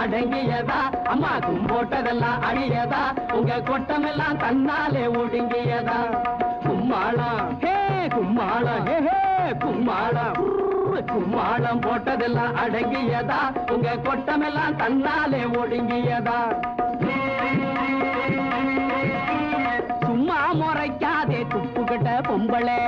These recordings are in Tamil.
அடங்கியதா அம்மா கும்போட்டதெல்லாம் அழியதா உங்க கொட்டமெல்லாம் தன்னாலே ஒடுங்கியதா கும்மாளம் ஹே கும்மாளம் ஹே ஹே கும்மாளம் கும்மாளம் போட்டதெல்லாம் அடங்கியதா உங்க கொட்டமெல்லாம் தன்னாலே ஒடுங்கியதா சும்மா முறைக்காதே துப்புக்கிட்ட பொம்பளே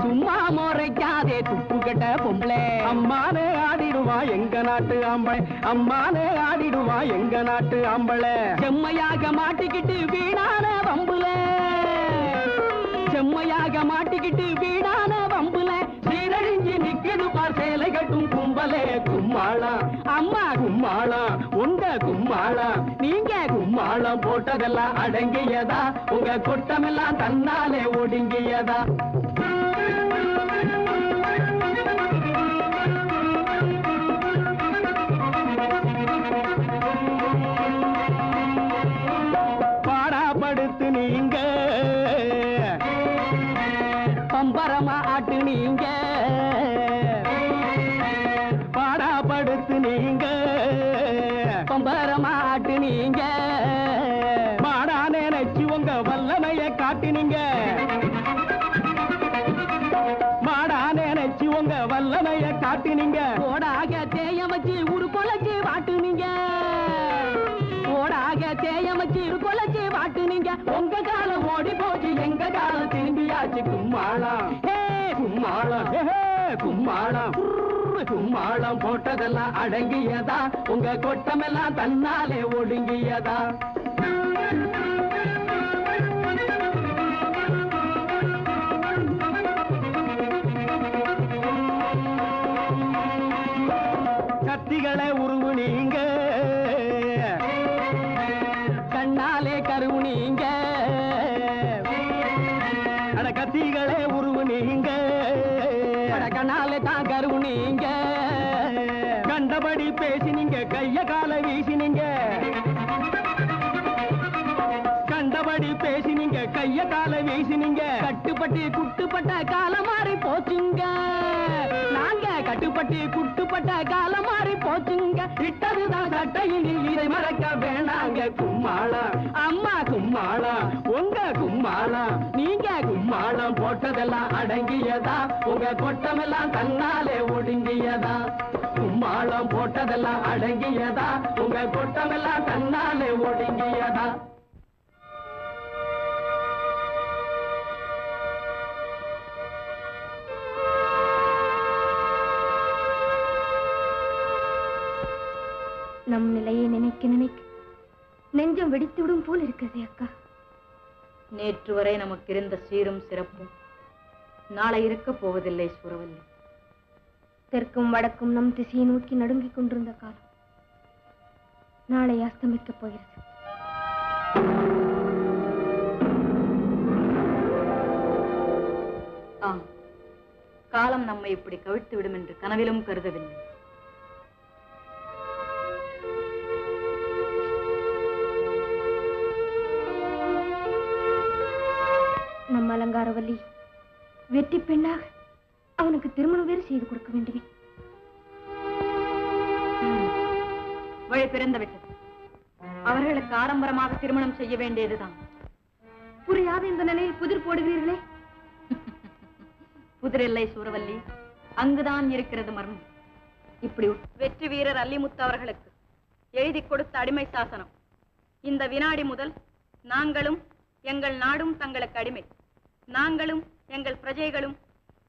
சும்மா முறைக்காதே துப்புக்கிட்ட பொம்பளே அம்மானே ஆடிடுவா எங்க நாட்டு ஆம்பளை அம்மானே ஆடிடுவா எங்க நாட்டு ஆம்பளை செம்மையாக மாட்டிக்கிட்டு வீணான வம்புல செம்மையாக மாட்டிக்கிட்டு வீணான வம்புல சீரழிஞ்சு நிக்கிது பார் சேலை கட்டும் கும்பலே கும்மாளம் அம்மா கும்மாளம் உங்க கும்மாளம் நீங்க கும்மாளம் போட்டதெல்லாம் அடங்கியதா உங்க கொட்டமெல்லாம் தன்னாலே ஒடுங்கியதா பாடாப்படுத்து நீங்க பம்பரமா ஆட்டு நீங்க பாடாப்படுத்து நீங்க பம்பரமா ஆட்டு நீங்க மாடா நினைச்சு உங்க வல்லமைய காட்டினீங்க மாடா நினைச்சு உங்க வல்லமைய காட்டினீங்க ஓடாக தேய வச்சு ஒரு கொலைச்சு வாட்டுனீங்க ஓடாக தேய வச்சு ஒரு கொலைச்சு வாட்டுனீங்க உங்க காலம் ஓடி போச்சு எங்க காலம் திரும்பியாச்சு கும்மாளம் ஹே கும்மாளம் ஹே கும்மாளம் கும்மாளம் போட்டதெல்லாம் அடங்கியதா உங்க கொட்டமெல்லாம் தன்னாலே ஒடுங்கியதா கத்திகளை உருவு நீங்க கண்ணாலே கருவு நீங்க அட கத்திகளே உருவு நீங்க கண்ணாலே தான் கருவு நீங்க கண்டபடி பேசினீங்க கைய கால வீசினீங்க கண்டபடி பேசினீங்க கைய கால வீசினீங்க கட்டுப்பட்டு குட்டுப்பட்ட காலம் மாறி போச்சுங்க நாங்க கட்டுப்பட்டு குட்டுப்பட்ட காலம் மாறி போச்சுங்க இட்டதுதான் சட்டையில் இதை மறக்க வேணாங்க கும்மாளம் அம்மா கும்மாளம் உங்க கும்மாளம் நீங்க கும்மாளம் போட்டதெல்லாம் அடங்கியதா உங்க கொட்டமெல்லாம் தன்னாலே ஒடுங்கியதா கும்மாளம் போட்டதெல்லாம் அடங்கியதா உங்க கொட்டமெல்லாம் தன்னாலே ஒடுங்கியதா நம் நிலையை நினைக்க நினைக்க நெஞ்சம் வெடித்துவிடும் போல் இருக்கிறதே அக்கா நேற்று வரை நமக்கு இருந்த சீரும் சிறப்பும் நாளை இருக்க போவதில்லை சூரவல்லி தெற்கும் வடக்கும் நம் திசையை நோக்கி நடுங்கிக் கொண்டிருந்த காலம் நாளை அஸ்தமிக்கப் போகிறது ஆம் காலம் நம்மை இப்படி கவிழ்த்து விடும் என்று கனவிலும் கருதவில்லை நம் அலங்காரவல்லி வெற்றி பெண்ணாக அவனுக்கு திருமணம் வேறு செய்து கொடுக்க வேண்டுமே வழி பிறந்து விட்டது அவர்களுக்கு ஆடம்பரமாக திருமணம் செய்ய வேண்டியதுதான் புரியாத இந்த நிலையில் புதிர் போடுகிறீர்களே புதிரில்லை சூரவல்லி அங்குதான் இருக்கிறது மர்மம் இப்படி வெற்றி வீரர் அல்லிமுத்து அவர்களுக்கு எழுதி கொடுத்த அடிமை சாசனம் இந்த வினாடி முதல் நாங்களும் எங்கள் நாடும் தங்களுக்கு அடிமை நாங்களும் எங்கள் பிரஜைகளும்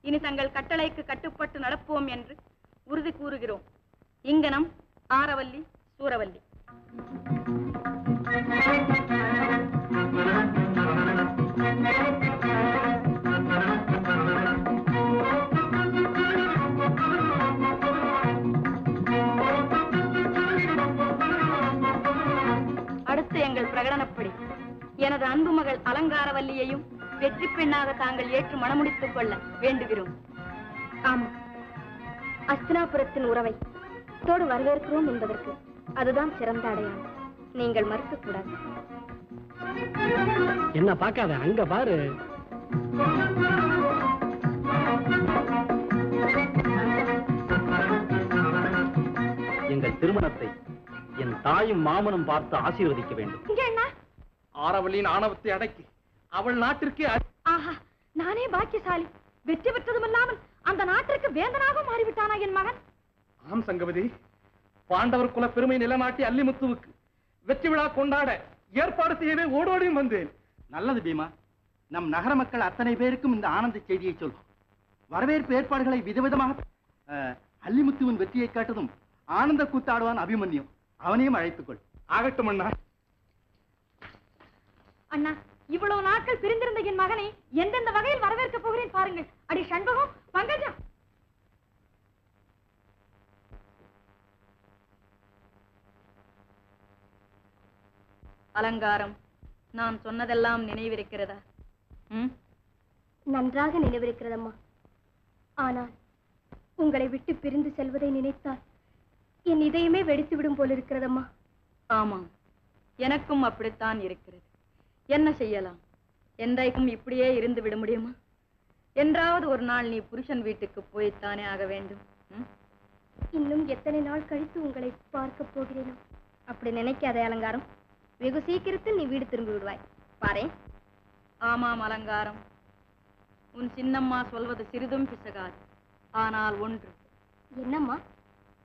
இனி தங்கள் கட்டளைக்கு கட்டுப்பட்டு நடப்போம் என்று உறுதி கூறுகிறோம் இங்கனம் ஆரவல்லி சூரவல்லி அடுத்து எங்கள் பிரகடனப்படி எனது அன்பு மகள் அலங்காரவல்லியையும் வெற்றி பெண்ணாக தாங்கள் ஏற்று மணமுடித்துக் கொள்ள வேண்டுகிறோம். ஆமா, அஸ்தினாபுரத்தின் உறவை தோடு வரவேற்கிறோம் என்பதற்கு அதுதான் சிறந்த அடையாளம். நீங்கள் மறுக்க கூடாது. என்ன பார்க்காத, அங்க பாரு. திருமணத்தை என் தாயும் மாமனும் பார்த்து ஆசீர்வதிக்க வேண்டும். ஆரவலின் ஆணவத்தை அடக்கி அவள் நாட்டிற்கு ஆஹா, நானே பாக்கியசாலி. வெற்றி பெற்றதுமல்லாமல் அந்த நாட்டிற்கு வேந்தனாக மாறிவிட்டானா என் மகன்? ஆம் சங்கவதி, பாண்டவர் குல பெருமை நிலநாட்டி அல்லிமுத்துவுக்கு வெற்றி விழா கொண்டாட ஏற்பாடு செய்யவே ஓடோடியும் வந்தேன். நல்லது பீமா. நம் நகர மக்கள் அத்தனை பேருக்கும் இந்த ஆனந்த செய்தியை சொல்வோம். வரவேற்பு ஏற்பாடுகளை விதவிதமாக. அல்லிமுத்துவின் வெற்றியை காட்டதும் ஆனந்த கூத்தாடுவான் அபிமன்யு. அவனையும் அழைத்துக்கொள். ஆகட்டும் அண்ணா. அண்ணா, இவ்வளவு நாட்கள் பிரிந்திருந்த என் மகனை எந்தெந்த வகையில் வரவேற்க போகிறேன் பாருங்கள். அடி சண்பகம், பங்கஜம். அலங்காரம், நான் சொன்னதெல்லாம் நினைவிருக்கிறதா? நன்றாக நினைவிருக்கிறதம்மா. ஆனால் உங்களை விட்டு பிரிந்து செல்வதை நினைத்தால் என் இதயமே வெடித்து விடும் போல இருக்கிறதம்மா. ஆமாம், எனக்கும் அப்படித்தான் இருக்கிறது. என்ன செய்யலாம்? என்றைக்கும் இப்படியே இருந்து விட முடியுமா? என்றாவது ஒரு நாள் நீ புருஷன் வீட்டுக்கு போய்த்தானே ஆக வேண்டும். இன்னும் எத்தனை நாள் கழித்து உங்களை பார்க்க போகிறேனோ. அப்படி நினைக்காதே அலங்காரம். வெகு சீக்கிரத்தில் நீ வீடு திரும்பி விடுவாய் பாரே. ஆமாம் அலங்காரம், உன் சின்னம்மா சொல்வது சிறிதும் பிசகாது. ஆனால் ஒன்று. என்னம்மா?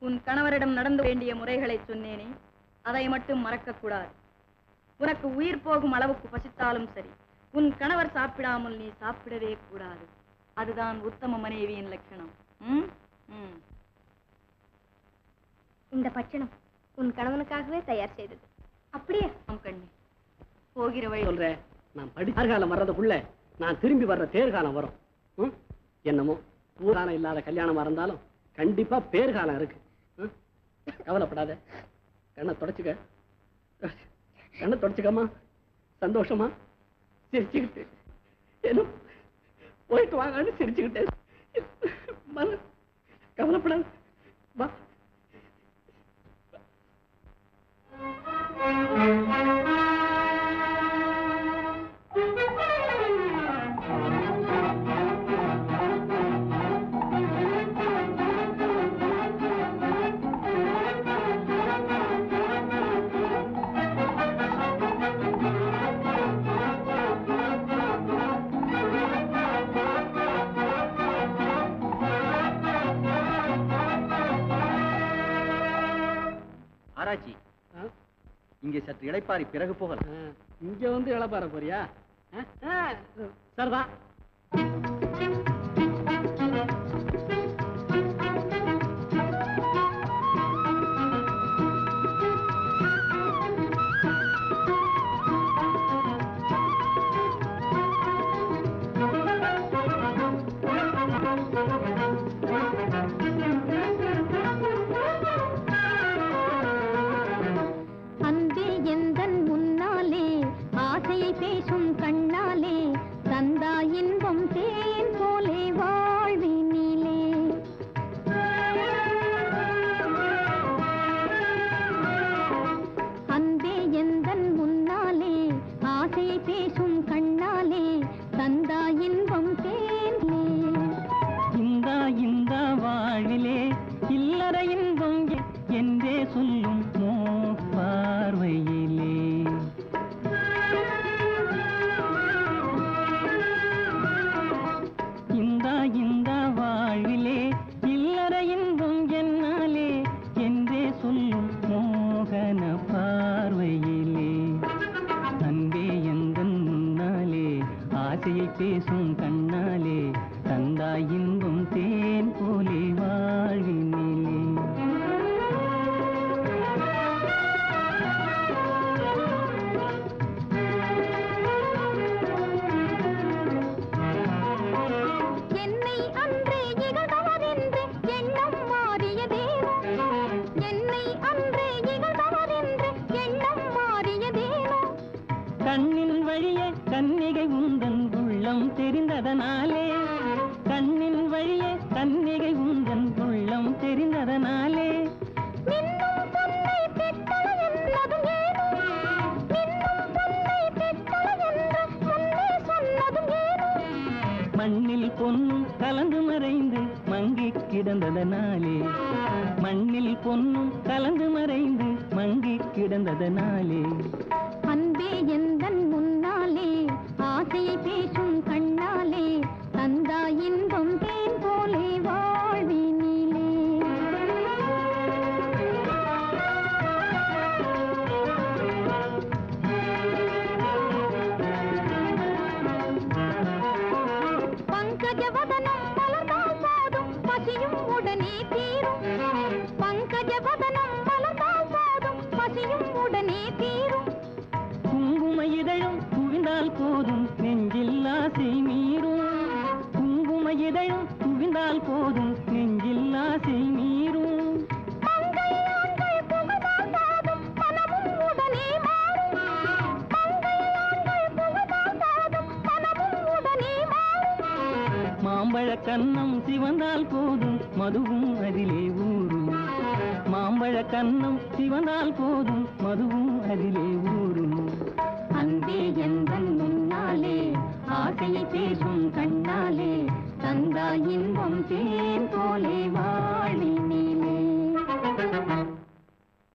உன் கணவரிடம் நடந்து வேண்டிய முறைகளை சொன்னேனே, அதை மட்டும் மறக்க கூடாது. உனக்கு உயிர் போகும் அளவுக்கு பசித்தாலும் சரி, உன் கணவர் சாப்பிடாமல் நீ சாப்பிடவே கூடாது. அதுதான் உத்தம மனைவியின் லட்சணம். இந்த பட்சணம் உன் கணவனுக்காகவே தயார் செய்தது. அப்படியே? கண்ணி, போகிற வழி சொல்றேன். நான் படிக்காலம் வர்றதுக்குள்ள நான் திரும்பி வர்ற தேர்காலம் வரும். என்னமோ ஊரானம் இல்லாத கல்யாணமா இருந்தாலும் கண்டிப்பா பேர்காலம் இருக்கு. கவலைப்படாத. கண்ணை தொடச்சுக்க. கண்ணை தொடச்சுக்கம்மா. சந்தோஷமா சிரிச்சுக்கிட்டு ஏதோ போயிட்டு வாங்கன்னு சிரிச்சுக்கிட்டே. கவலைப்படாத. வா. ஆராய்ச்சி, இங்கே சற்று இளைப்பாரி பிறகு போகலாம். இங்க வந்து இளைப்பாற போறியா? சரிதான். பேசும் கண்ணாலே தந்தா இன்பம் தேன் போலே வாழ்வினிலே. அன்பே எந்தன் முன்னாலே ஆசையை பேசும் கண்ணாலே தந்தா இன்பம் தேனே. இந்தா இந்தா வாழ்விலே இல்லற இன்பம் என்றே சொல்லும் பார்வையிலே. இந்த வாழ்விலே இல்லற இன்பம் என்னாலே என்றே சொல்லும் மோகன பார்வையிலே. அன்பே எந்தன் முன்னாலே ஆசையை பேசும் கண்ணாலே தந்தாய் இன்பம் தேன் போலே வாழ்வினிலே. கண்ணின் வழியே கன்னிகை உந்தன் உள்ளம் தெரிந்ததனாலே, கண்ணின் வழியே கன்னிகை உந்தன் உள்ளம் தெரிந்ததனாலே. மின்னும் பொன்னை பெற்றள என்பதும் ஏனோ, மின்னும் பொன்னை பெற்றள என்று முன்னே சொன்னதும் ஏனோ. மண்ணில் பொன்னும் கலந்து மறைந்து மங்கி கிடந்ததனாலே மண்ணில் பொன்னும் கலந்து மறைந்து மங்கி கிடந்ததனாலே அன்பே எந்தன் முன்னாலே ஆசையை பேசும் கண்ணாலே தந்தா இன்பம் தேன் போலே வாழ்வினிலே பங்கஜவதனம் மலர்ந்தால் போதும் பசியும் உடனே தீரும் பங்கஜவதனம் மலர்ந்தால் போதும் பசியும் உடனே தீரும் குங்கும இதழும் குவிந்தால் போதும் நெஞ்சில் ஆசை மீறும் குங்கும இதழும் குவிந்தால் போதும் நெஞ்சில் ஆசை மீறும் மங்கையாண்கள் புகழால் போதும் மனமும் உடனே மாறும் மங்கையாண்கள் புகழால் போதும் மனமும் உடனே மாறும் மாம்பழ கன்னம் சிவந்தால் போதும் மதுவும் அதிலே ஊறும் மாம்பழ கன்னம் சிவந்தால் போதும் மதுவும் அதிலே ஊறும் அன்பே எந்தன் முன்னாலே ஆசையை பேசும் கண்ணாலே தந்தா இன்பம் தேன் போலே வாழினிலே